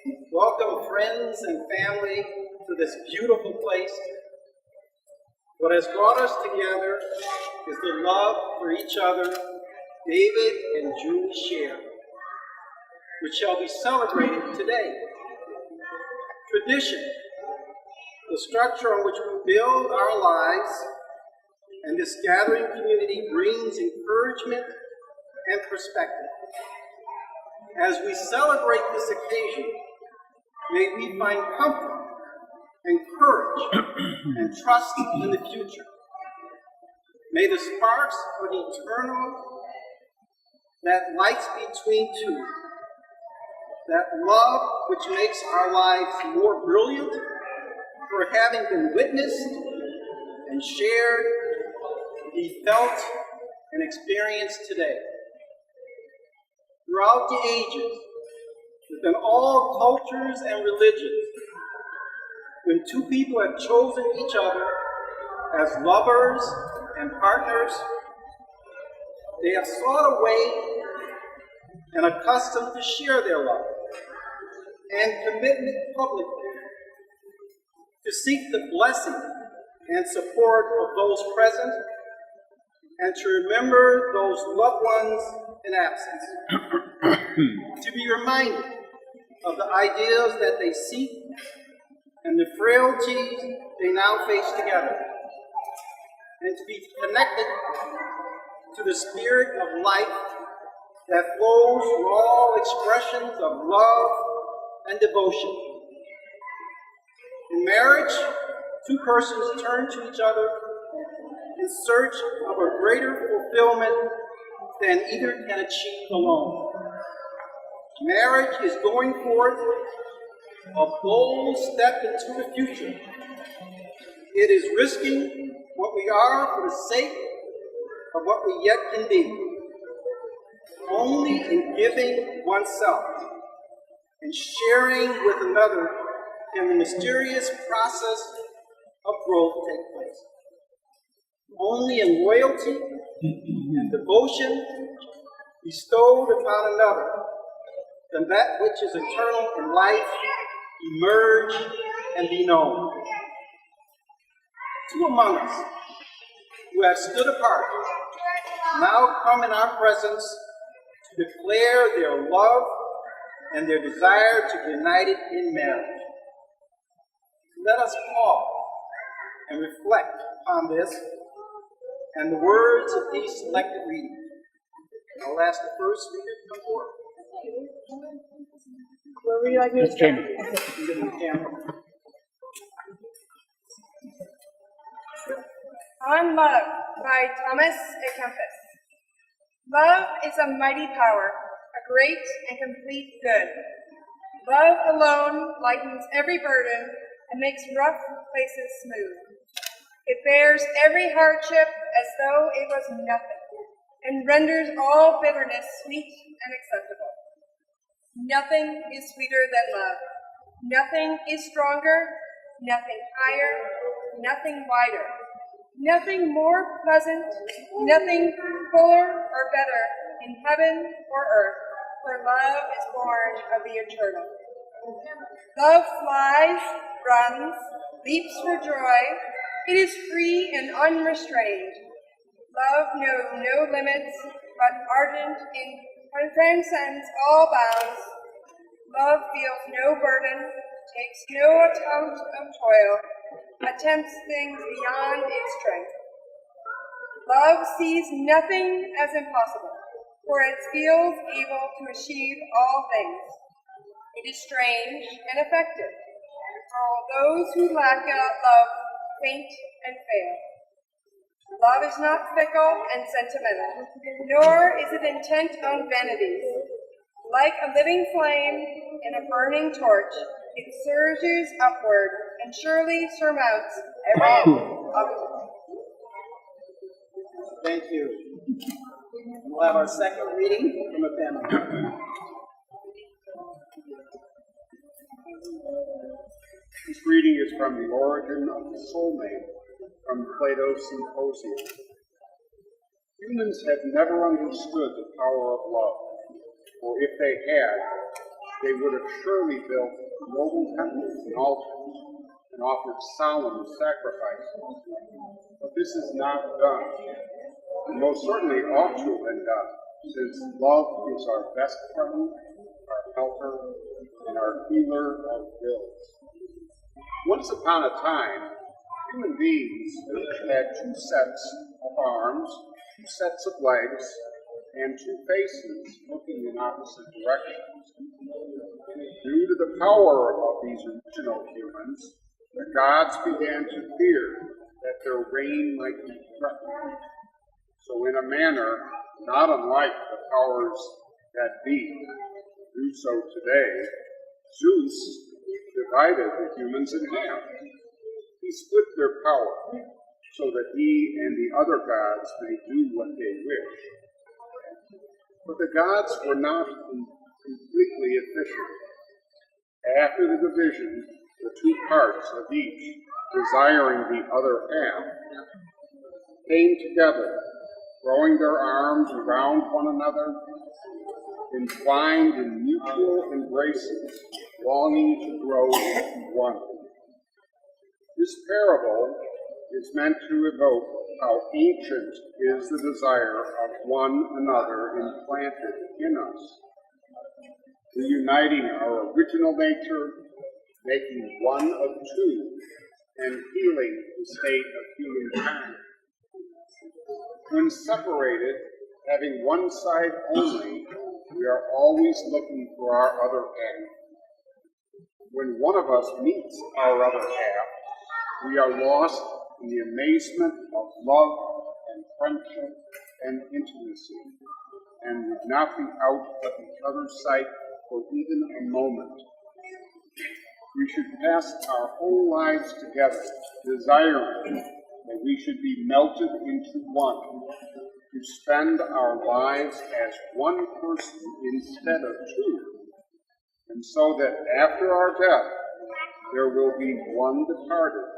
Welcome, friends and family, to this beautiful place. What has brought us together is the love for each other David and Julie share, which shall be celebrated today. Tradition, the structure on which we build our lives, and this gathering community brings encouragement and perspective. As we celebrate this occasion, may we find comfort and courage and trust in the future. May the sparks of the eternal that lights between two, that love which makes our lives more brilliant for having been witnessed and shared, be felt and experienced today. Throughout the ages, within all cultures and religions, when two people have chosen each other as lovers and partners, they have sought a way and accustomed to share their love and commitment publicly, to seek the blessing and support of those present, and to remember those loved ones in absence, to be reminded of the ideals that they seek and the frailties they now face together, and to be connected to the spirit of life that flows through all expressions of love and devotion. In marriage, two persons turn to each other in search of a greater fulfillment than either can achieve alone. Marriage is going forth a bold step into the future. It is risking what we are for the sake of what we yet can be. Only in giving oneself and sharing with another can the mysterious process of growth take place. Only in loyalty and devotion bestowed upon another can that which is eternal in life emerge and be known. Two among us who have stood apart now come in our presence to declare their love and their desire to be united in marriage. Let us pause and reflect upon this and the words of these selected readings. I'll ask the first reader to come forward. Where would you like me to stand? On Love by Thomas à Kempis. Love is a mighty power, a great and complete good. Love alone lightens every burden and makes rough places smooth. It bears every hardship as though it was nothing, and renders all bitterness sweet and acceptable. Nothing is sweeter than love. Nothing is stronger, nothing higher, nothing wider, nothing more pleasant, nothing fuller or better in heaven or earth, for love is born of the eternal. Love flies, runs, leaps for joy. It is free and unrestrained. Love knows no limits, but ardent in transcends all bounds. Love feels no burden, takes no account of toil, attempts things beyond its strength. Love sees nothing as impossible, for it feels able to achieve all things. It is strange and effective, for all those who lack love faint and fail. Love is not fickle and sentimental, nor is it intent on vanities. Like a living flame in a burning torch, it surges upward and surely surmounts every obstacle. Thank you. We'll have our second reading from a family. This reading is from The Origin of the Soulmate, from Plato's Symposium. Humans have never understood the power of love, for if they had, they would have surely built noble temples and altars and offered solemn sacrifices. But this is not done, and most certainly ought to have been done, since love is our best friend, our helper, and our healer of ills. Once upon a time, human beings had two sets of arms, two sets of legs, and two faces looking in opposite directions. Due to the power of these original humans, the gods began to fear that their reign might be threatened. So in a manner not unlike the powers that be do so today, Zeus divided the humans in half. He split their power so that he and the other gods may do what they wish. But the gods were not completely efficient. After the division, the two parts of each, desiring the other half, came together, throwing their arms around one another, entwined in mutual embraces, longing to grow one. This parable is meant to evoke how ancient is the desire of one another implanted in us, reuniting our original nature, making one of two, and healing the state of humankind. When separated, having one side only, we are always looking for our other half. When one of us meets our other half, we are lost in the amazement of love and friendship and intimacy, and would not be out of each other's sight for even a moment. We should pass our whole lives together, desiring that we should be melted into one, to spend our lives as one person instead of two, and so that after our death there will be one departed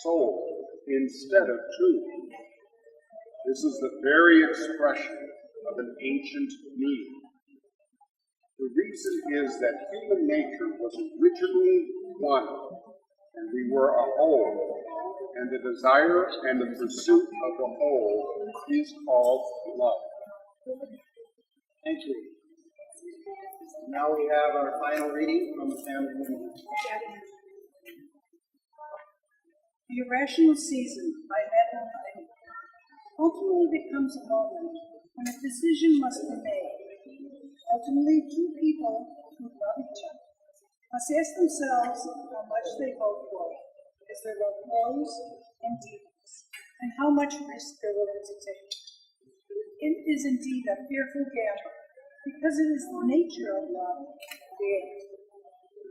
soul instead of two. This is the very expression of an ancient need. The reason is that human nature was originally one, and we were a whole, and the desire and the pursuit of the whole is called love. Thank you. Now we have our final reading from the family meeting. The Irrational Season by Madeline Klein. Ultimately becomes a moment when a decision must be made. Ultimately, two people who love each other must ask themselves how much they both love, as their love grows and deepens, and how much risk they're willing to take. It is indeed a fearful gamble, because it is the nature of love to create.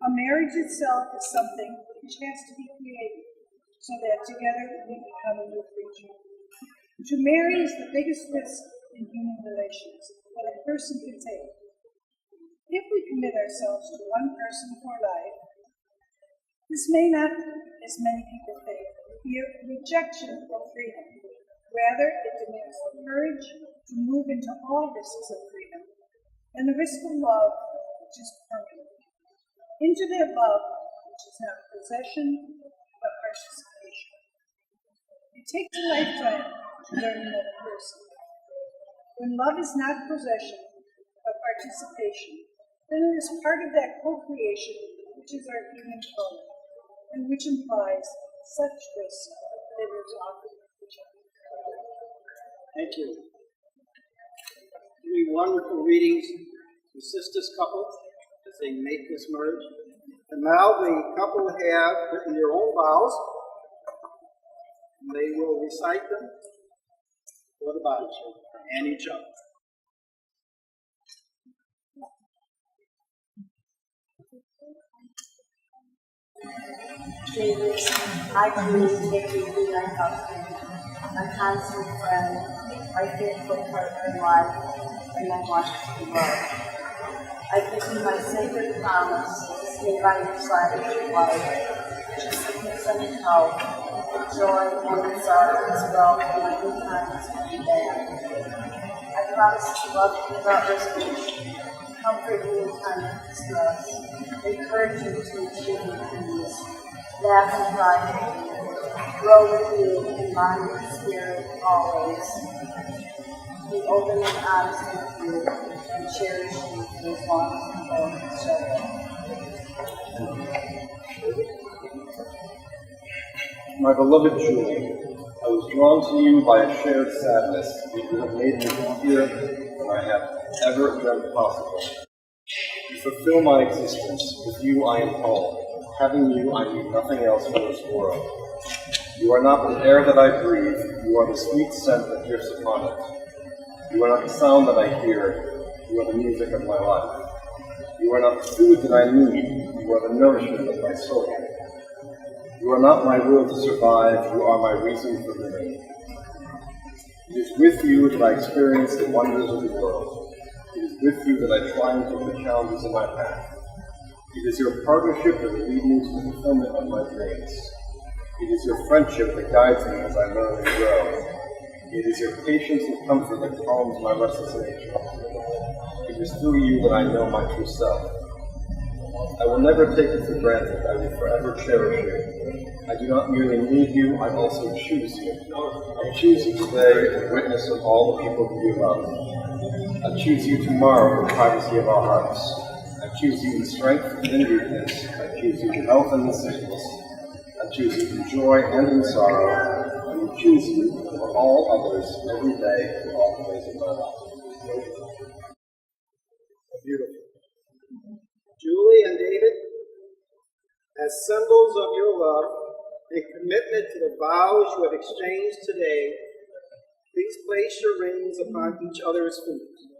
A marriage itself is something which has to be created, so that together we become a new creature. To marry is the biggest risk in human relations that a person can take. If we commit ourselves to one person for life, this may not, as many people think, be a rejection of freedom. Rather, it demands the courage to move into all risks of freedom, and the risk of love, which is permanent. Into that love, which is not possession, but participation. It takes a lifetime to learn another person. When love is not possession, but participation, then it is part of that co-creation which is our human calling, and which implies such risk that it is often rejected. Thank you. Three wonderful readings to assist this couple as they make this marriage. And now the couple have written their own vows, and they will recite them for the body and each other. David, I do take you to be my husband, my constant friend, my faithful partner in life, and my wife to love. I give you my sacred promise to stay by your side through life, through sickness and health, joy and sorrow as well, in my good times and bad. I promise to love you without reservation, comfort you in time of distress, encourage you to achieve your dreams, laugh and cry with you, grow with you in mind and spirit always, be open and honest with you, and cherish you for as long as you both shall live. My beloved Julie, I was drawn to you by a shared sadness which would have made me happier than I have ever dreamt possible. You fulfill my existence. With you I am home. Having you, I need nothing else for this world. You are not the air that I breathe. You are the sweet scent that drifts upon it. You are not the sound that I hear. You are the music of my life. You are not the food that I need. You are the nourishment of my soul. You are not my will to survive. You are my reason for living. It is with you that I experience the wonders of the world. It is with you that I triumph over the challenges in my path. It is your partnership that will lead me to the fulfillment of my dreams. It is your friendship that guides me as I learn and grow. It is your patience and comfort that calms my restless nature. It is through you that I know my true self. I will never take you for granted. I will forever cherish you. I do not merely need you, I also choose you. I choose you today as a witness of all the people who you love. I choose you tomorrow in the privacy of our hearts. I choose you in strength and in weakness. I choose you in health and in sickness. I choose you in joy and in sorrow. And I choose you over all others every day for all the days of my life. Beautiful. Julie and David, as symbols of your love and commitment to the vows you have exchanged today, please place your rings upon each other's feet.